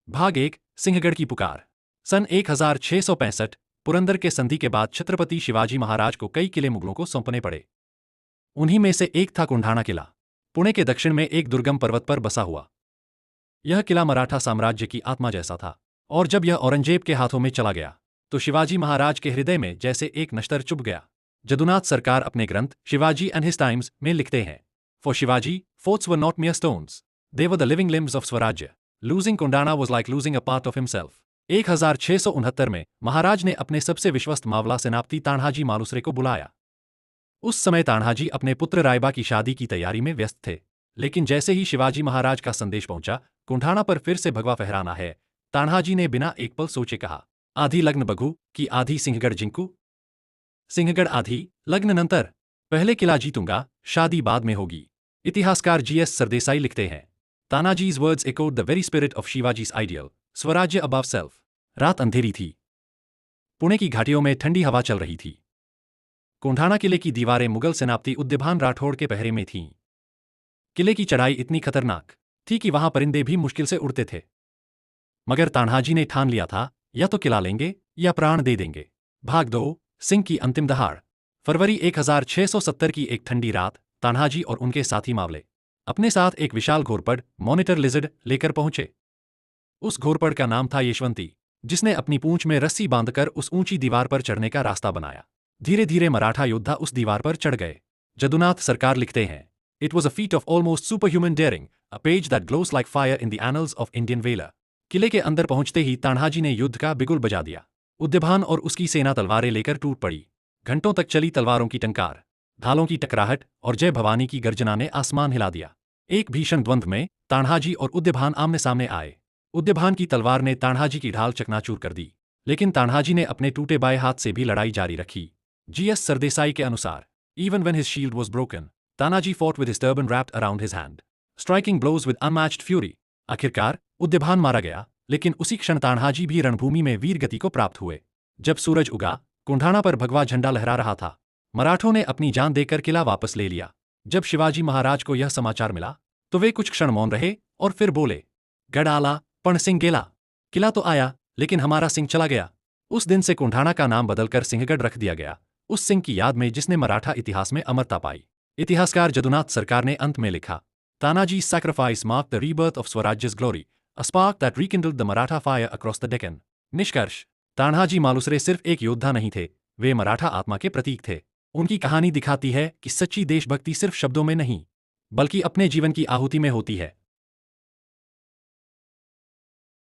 भाग 1 सिंहगढ़ की पुकार। सन 1665 पुरंदर के संधि के बाद छत्रपति शिवाजी महाराज को कई किले मुगलों को सौंपने पड़े। उन्हीं में से एक था कुंढाणा किला, पुणे के दक्षिण में एक दुर्गम पर्वत पर बसा हुआ। यह किला मराठा साम्राज्य की आत्मा जैसा था, और जब यह औरंगजेब के हाथों में चला गया तो शिवाजी महाराज के हृदय में जैसे एक नश्तर चुभ गया। जदुनाथ सरकार अपने ग्रंथ शिवाजी एंड हिज टाइम्स में लिखते हैं, for Shivaji forts were not mere stones, they were the living limbs of Swarajya. Losing Kondhana was like losing a part of himself. 1669 में महाराज ने अपने सबसे विश्वस्त मावला सेनापति तान्हाजी मालुसरे को बुलाया। उस समय तान्हाजी अपने पुत्र रायबा की शादी की तैयारी में व्यस्त थे, लेकिन जैसे ही शिवाजी महाराज का संदेश पहुंचा, कुंढाणा पर फिर से भगवा फहराना है, तान्हाजी ने बिना एक पल सोचे कहा, आधी लग्न बघू की आधी सिंहगढ़ जिंकू। सिंहगढ़ आधी लग्न नंतर, पहले किला जीतूंगा, शादी बाद में होगी। इतिहासकार जीएस सरदेसाई लिखते हैं, Tanaji's words echoed the very spirit of Shivaji's ideal, स्वराज्य above self। रात अंधेरी थी। पुणे की घाटियों में ठंडी हवा चल रही थी। कुंढाणा किले की दीवारें मुगल सेनापति उद्यभान राठौड़ के पहरे में थीं। किले की चढ़ाई इतनी खतरनाक थी कि वहां परिंदे भी मुश्किल से उड़ते थे। मगर तान्हाजी ने ठान लिया था, या तो किला लेंगे या प्राण दे देंगे। भाग 2 सिंह की अंतिम दहाड़। फरवरी 1670 की एक ठंडी रात, तान्हाजी और उनके साथी मावले अपने साथ एक विशाल घोरपड़ मॉनिटर लिजर्ड लेकर पहुंचे। उस घोरपड़ का नाम था यशवंती, जिसने अपनी पूंछ में रस्सी बांधकर उस ऊंची दीवार पर चढ़ने का रास्ता बनाया। धीरे धीरे मराठा योद्धा उस दीवार पर चढ़ गए। जदुनाथ सरकार लिखते हैं, it was a feat of almost superhuman daring, a page that glows like fire in the annals of Indian valour. किले के अंदर पहुंचते ही तान्हाजी ने युद्ध का बिगुल बजा दिया। उद्यभान और उसकी सेना तलवारें लेकर टूट पड़ी। घंटों तक चली तलवारों की टंकार, ढालों की टकराहट और जय भवानी की गर्जना ने आसमान हिला दिया। एक भीषण द्वंद्व में तान्हाजी और उद्यभान आमने सामने आए। उद्यभान की तलवार ने तान्हाजी की ढाल चकनाचूर कर दी, लेकिन तान्हाजी ने अपने टूटे बाएं हाथ से भी लड़ाई जारी रखी। जीएस सरदेसाई के अनुसार, even when his shield was broken, Tanaji fought with his turban wrapped around his hand, striking blows with unmatched fury. आखिरकार उद्यभान मारा गया, लेकिन उसी क्षण तान्हाजी भी रणभूमि में वीर गति को प्राप्त हुए। जब सूरज उगा, कुंढाणा पर भगवा झंडा लहरा रहा था। मराठों ने अपनी जान देकर किला वापस ले लिया। जब शिवाजी महाराज को यह समाचार मिला तो वे कुछ क्षण मौन रहे और फिर बोले, गढ़ आला पण सिंह गेला। किला तो आया, लेकिन हमारा सिंह चला गया। उस दिन से कुंढाणा का नाम बदलकर सिंहगढ़ रख दिया गया, उस सिंह की याद में जिसने मराठा इतिहास में अमरता पाई। इतिहासकार जदुनाथ सरकार ने अंत में लिखा, Tanaji sacrifice mark the rebirth of Swarajya's glory, a spark that rekindled the Maratha fire across the Deccan. निष्कर्ष, तान्हाजी मालुसरे सिर्फ एक योद्धा नहीं थे, वे मराठा आत्मा के प्रतीक थे। उनकी कहानी दिखाती है कि सच्ची देशभक्ति सिर्फ शब्दों में नहीं, बल्कि अपने जीवन की आहुति में होती है।